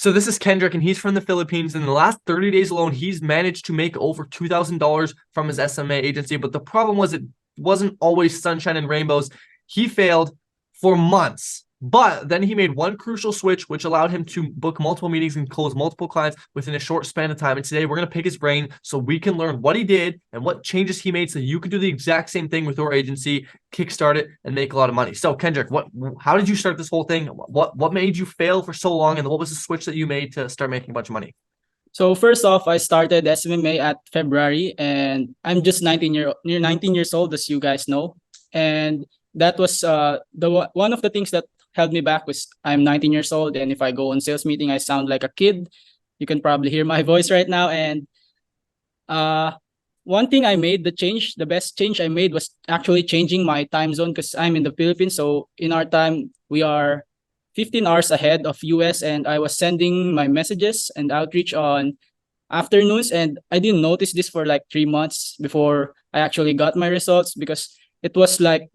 So this is Kendrick, and he's from the Philippines. In the last 30 days alone, he's managed to make over $2,000 from his SMMA agency. But the problem was it wasn't always sunshine and rainbows. He failed for months. But then he made one crucial switch, which allowed him to book multiple meetings and close multiple clients within a short span of time. And today we're going to pick his brain so we can learn what he did and what changes he made so you can do the exact same thing with your agency, kickstart it, and make a lot of money. So Kendrick, how did you start this whole thing? What made you fail for so long? And what was the switch that you made to start making a bunch of money? So first off, I started SMMA at February, and I'm just near 19 years old, as you guys know. And that was one of the things that held me back was I'm 19 years old, and if I go on sales meeting, I sound like a kid. You can probably hear my voice right now. And uh, one thing I made the best change I made was actually changing my time zone because I'm in the Philippines. So in our time, we are 15 hours ahead of US, and I was sending my messages and outreach on afternoons, and I didn't notice this for like 3 months before I actually got my results because it was like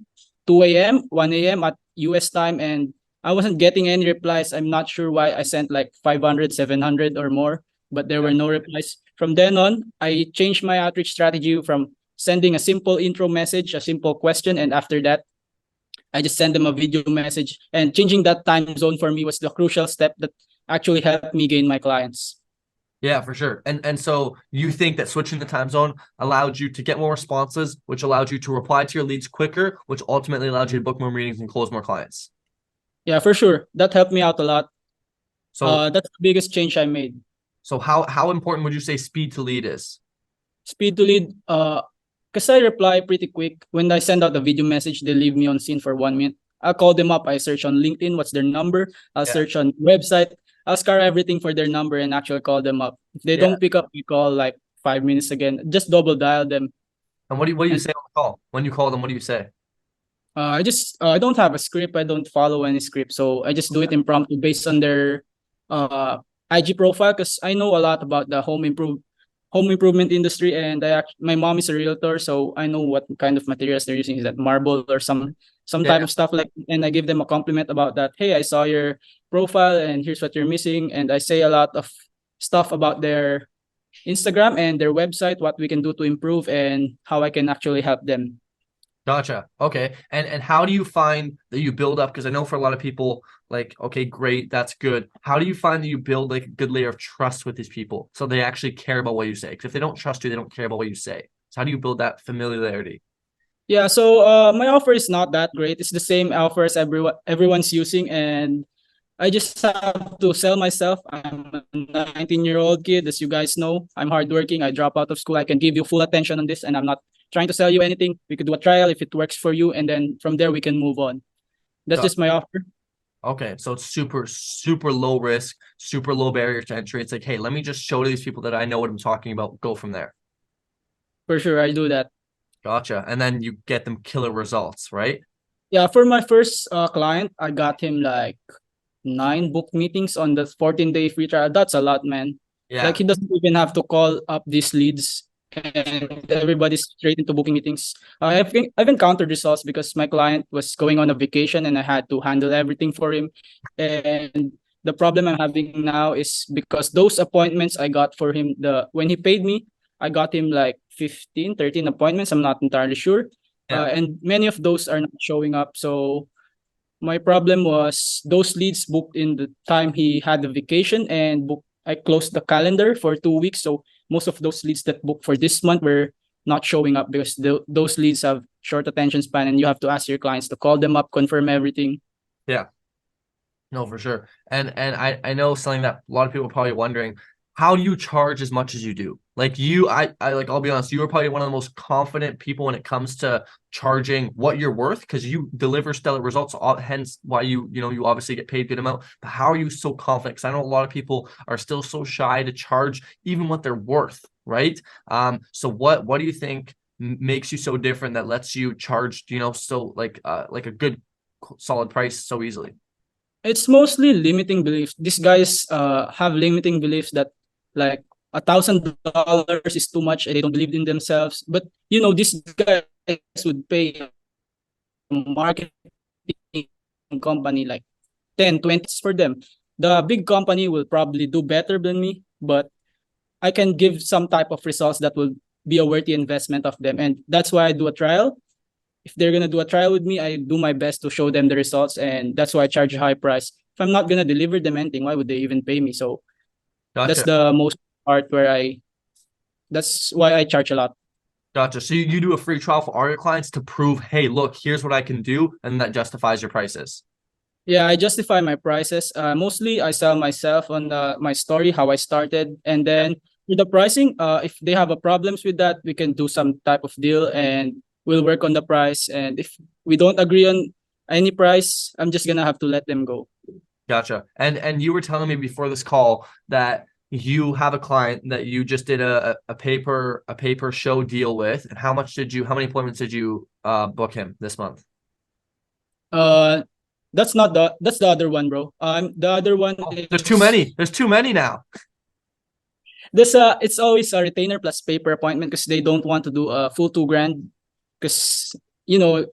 2 a.m., 1 a.m. at US time, and I wasn't getting any replies. I'm not sure why I sent like 500, 700 or more, but there were no replies. From then on, I changed my outreach strategy from sending a simple intro message, a simple question, and after that, I just send them a video message. And changing that time zone for me was the crucial step that actually helped me gain my clients. Yeah, for sure. And so you think that switching the time zone allowed you to get more responses, which allowed you to reply to your leads quicker, which ultimately allowed you to book more meetings and close more clients. Yeah, for sure. That helped me out a lot. So That's the biggest change I made. so how important would you say speed to lead is? Speed to lead, because I reply pretty quick. When I send out the video message, they leave me on scene for 1 minute. I'll call them up. I search on LinkedIn, what's their number. I'll Yeah. search on website. I'll scar everything for their number and actually call them up. If they Yeah. don't pick up, we call like 5 minutes again. Just double dial them. And what do you And say on the call? When you call them, what do you say? I don't have a script. I don't follow any script, so I just do it impromptu based on their uh IG profile because I know a lot about the home improvement industry, and my mom is a realtor, so I know what kind of materials they're using. Is that marble or some Yeah. type of stuff like? And I give them a compliment about that. Hey, I saw your profile, and here's what you're missing. And I say a lot of stuff about their Instagram and their website, what we can do to improve, and how I can actually help them. Gotcha. Okay. And how do you find that you build up? Because I know for a lot of people, like, okay, great, that's good. How do you find that you build like a good layer of trust with these people so they actually care about what you say? Because if they don't trust you, they don't care about what you say. So how do you build that familiarity? Yeah, so my offer is not that great. It's the same offer as everyone's using, and I just have to sell myself. I'm a 19-year-old kid, as you guys know. I'm hardworking. I drop out of school. I can give you full attention on this, and I'm not trying to sell you anything. We could do a trial if it works for you, and then from there we can move on. That's Got just my offer. Okay, so it's super, super low risk, super low barrier to entry. It's like, hey, let me just show these people that I know what I'm talking about. Go from there. For sure, I do that. Gotcha. And then you get them killer results, right? Yeah, for my first client, I got him like 9 book meetings on the 14-day free trial. That's a lot, man. Like Yeah. he doesn't even have to call up these leads, and everybody's straight into booking meetings. I've encountered results because my client was going on a vacation and I had to handle everything for him. And the problem I'm having now is because those appointments I got for him, the when he paid me, I got him like 15, 13 appointments. I'm not entirely sure. Yeah. And many of those are not showing up. So my problem was those leads booked in the time he had the vacation, and I closed the calendar for 2 weeks. So most of those leads that booked for this month were not showing up because those leads have short attention span, and you have to ask your clients to call them up, confirm everything. Yeah. No, for sure. And I know something that a lot of people are probably wondering, how do you charge as much as you do? Like I like I'll be honest, you are probably one of the most confident people when it comes to charging what you're worth because you deliver stellar results, hence why you obviously get paid good amount. But how are you so confident? Because I know a lot of people are still so shy to charge even what they're worth, right? So what do you think makes you so different that lets you charge, so like a good solid price so easily? It's mostly limiting beliefs. These guys have limiting beliefs that like $1,000 is too much and they don't believe in themselves. But these guys would pay a marketing company like 10, 20 for them. the big company will probably do better than me, but I can give some type of results that will be a worthy investment of them. And that's why I do a trial. If they're gonna do a trial with me, I do my best to show them the results, and that's why I charge a high price. If I'm not gonna deliver them anything, why would they even pay me? So that's Gotcha. the most part where that's why I charge a lot. Gotcha. So you do a free trial for all your clients to prove, hey, look, here's what I can do, and that justifies your prices. Yeah, I justify my prices. Mostly I sell myself on my story, how I started, and then with the pricing, if they have a problems with that, we can do some type of deal, and we'll work on the price. And if we don't agree on any price, I'm just gonna have to let them go. Gotcha. And you were telling me before this call that you have a client that you just did a paper show deal with. And how many appointments did you book him this month? Uh, that's the other one, bro. The other one Oh, there's too is many. There's too many now. this. It's always a retainer plus paper appointment because they don't want to do a full 2 grand because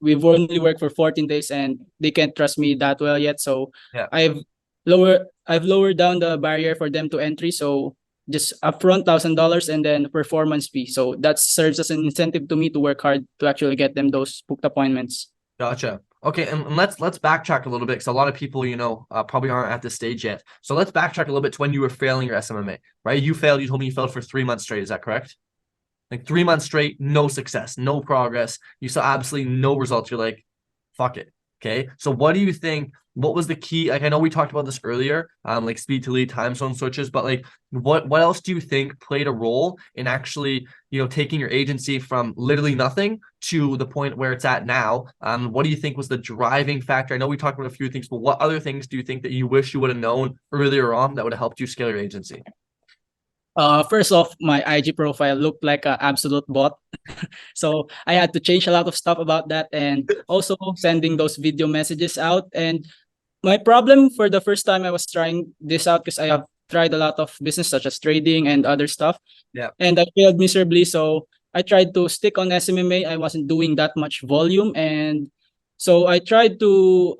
we've only worked for 14 days and they can't trust me that well yet. So Yeah. I've lowered down the barrier for them to entry. So just upfront $1,000 and then performance fee. So that serves as an incentive to me to work hard to actually get them those booked appointments. Gotcha. Okay, and let's backtrack a little bit because a lot of people, probably aren't at this stage yet. So let's backtrack a little bit to when you were failing your SMMA, right? You failed. You told me you failed for 3 months straight. Is that correct? Like 3 months straight, no success, no progress. You saw absolutely no results. You're like, fuck it. Okay. So what do you think? What was the key? Like I know we talked about this earlier, like speed to lead, time zone switches, but like what else do you think played a role in actually, taking your agency from literally nothing to the point where it's at now? What do you think was the driving factor? I know we talked about a few things, but what other things do you think that you wish you would have known earlier on that would have helped you scale your agency? First off, my IG profile looked like an absolute bot. So I had to change a lot of stuff about that and also sending those video messages out. And my problem for the first time I was trying this out because I have tried a lot of business such as trading and other stuff. Yeah. And I failed miserably. So I tried to stick on SMMA. I wasn't doing that much volume. And so I tried to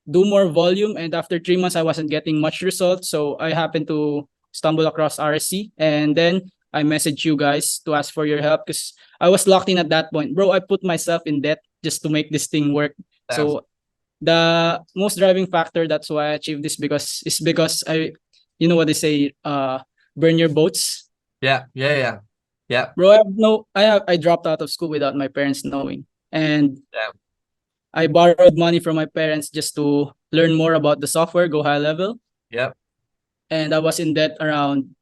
do more volume. And after 3 months, I wasn't getting much results. So I happened to stumble across RSC. And then I messaged you guys to ask for your help because I was locked in at that point. Bro, I put myself in debt just to make this thing work. So the most driving factor that's why I achieved this because I what they say, burn your boats. Yeah. Yeah. Yeah. Yeah. Bro, I dropped out of school without my parents knowing. And Yeah. I borrowed money from my parents just to learn more about the software, go high level. Yeah. And I was in debt around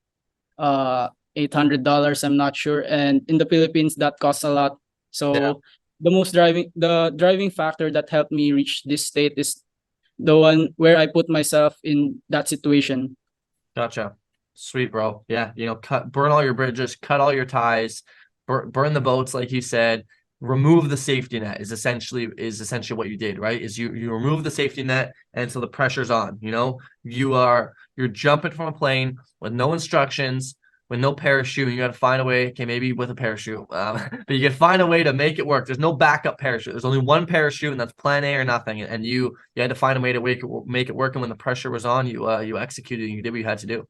$800, I'm not sure. And in the Philippines that costs a lot. Yeah. So the driving factor that helped me reach this state is the one where I put myself in that situation. Gotcha. Sweet, bro. Yeah, burn all your bridges, cut all your ties, burn the boats, like you said. Remove the safety net is essentially what you did, right? Is you remove the safety net, and so the pressure's on. You're jumping from a plane with no instructions, with no parachute. And you got to find a way. Okay, maybe with a parachute, but you can find a way to make it work. There's no backup parachute. There's only one parachute, and that's plan A or nothing. And you had to find a way to make it work. And when the pressure was on, you executed. And you did what you had to do.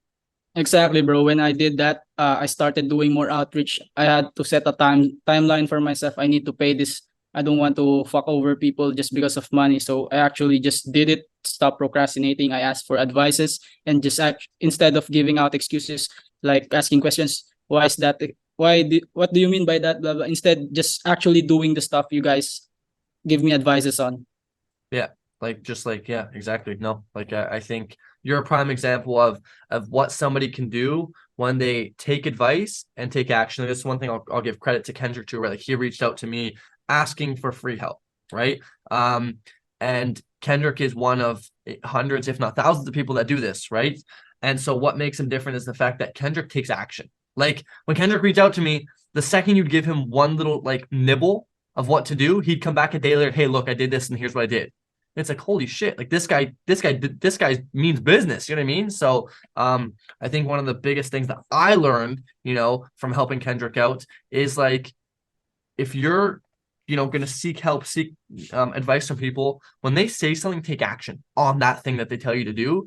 Exactly, bro. When I did that, I started doing more outreach. I had to set a timeline for myself. I need to pay this. I don't want to fuck over people just because of money. So I actually just did it. Stop procrastinating. I asked for advices and just instead of giving out excuses like asking questions, why is that? What do you mean by that? Blah, blah. Instead, just actually doing the stuff you guys give me advices on. Yeah, yeah, exactly. No, like I think you're a prime example of what somebody can do when they take advice and take action. And this is one thing I'll give credit to Kendrick too, where like he reached out to me asking for free help, right? And Kendrick is one of hundreds, if not thousands, of people that do this, right? And so what makes him different is the fact that Kendrick takes action. Like when Kendrick reached out to me, the second you'd give him one little like nibble of what to do, he'd come back a day later. Hey, look, I did this, and here's what I did. It's like, holy shit, like this guy means business. You know what I mean? So I think one of the biggest things that I learned, from helping Kendrick out is like, if you're, going to seek help, seek advice from people, when they say something, take action on that thing that they tell you to do.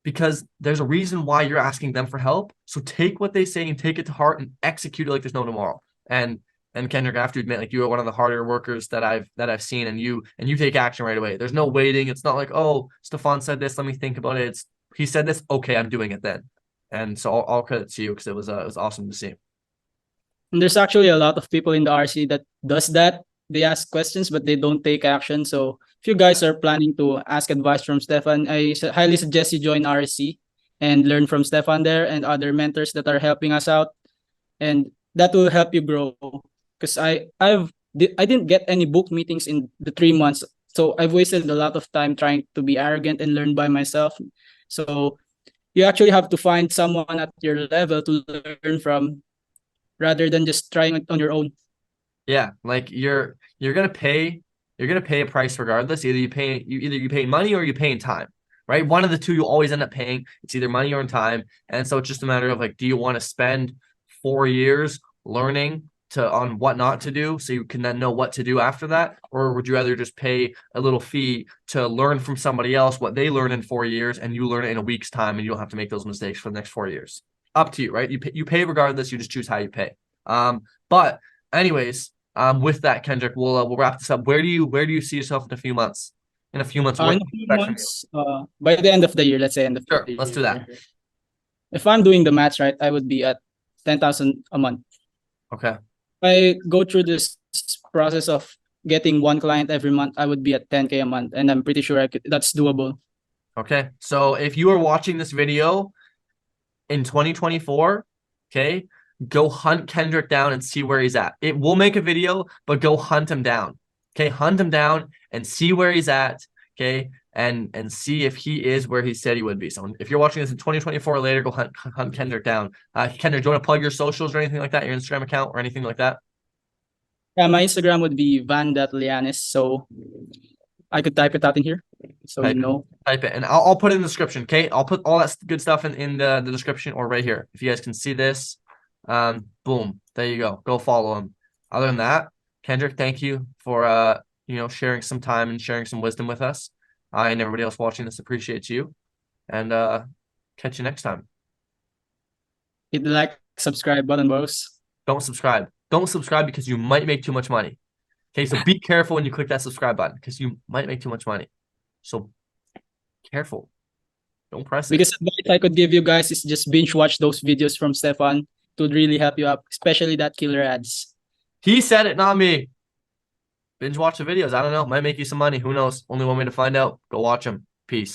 because there's a reason why you're asking them for help. So take what they say and take it to heart and execute it like there's no tomorrow. And Kendrick, I have to admit, like you are one of the harder workers that I've seen, and you take action right away. There's no waiting. It's not like, oh, Stefan said this, let me think about it. It's he said this, okay, I'm doing it then. And so all credit to you because it was awesome to see. And there's actually a lot of people in the RC that does that. They ask questions, but they don't take action. So if you guys are planning to ask advice from Stefan, I highly suggest you join RC and learn from Stefan there and other mentors that are helping us out. And that will help you grow. Because I didn't get any book meetings in the 3 months. So I've wasted a lot of time trying to be arrogant and learn by myself. So you actually have to find someone at your level to learn from rather than just trying it on your own. Yeah, like you're gonna pay a price regardless. Either you pay money or you pay in time, right? One of the two you always end up paying. It's either money or in time. And so it's just a matter of like, do you want to spend 4 years learning on what not to do so you can then know what to do after that? Or would you rather just pay a little fee to learn from somebody else what they learn in 4 years and you learn it in a week's time and you don't have to make those mistakes for the next 4 years? Up to you, right? You pay regardless, you just choose how you pay. But anyways, with that, Kendrick, we'll wrap this up. Where do you see yourself in a few months? In a few months, what In can a we few expect from you? months, by the end of the year, let's say end of Sure, the let's do that. year, if I'm doing the maths right, I would be at 10,000 a month. Okay. I go through this process of getting one client every month, I would be at 10K a month, and I'm pretty sure that's doable. Okay. So if you are watching this video in 2024, okay, go hunt Kendrick down and see where he's at. It will make a video, but go hunt him down. Okay, hunt him down and see where he's at. Okay, and see if he is where he said he would be. So if you're watching this in 2024 or later, go hunt Kendrick down. Kendrick, do you want to plug your socials or anything like that? Your Instagram account or anything like that? Yeah, my Instagram would be van.lianis, so I could type it out in here, so you Type it. know. Type it, and I'll put it in the description. Okay, I'll put all that good stuff in the description or right here. If you guys can see this, boom, there you go. Go follow him. Other than that, Kendrick, thank you for sharing some time and sharing some wisdom with us. I and everybody else watching this appreciates you, and catch you next time. Hit the like, subscribe button, bros. Don't subscribe. Don't subscribe because you might make too much money. Okay, so be careful when you click that subscribe button because you might make too much money. So careful. Don't press it. Because advice I could give you guys is just binge watch those videos from Stefan. It would really help you up, especially that killer ads. He said it, not me. Binge watch the videos. I don't know. Might make you some money. Who knows? Only one way to find out. Go watch them.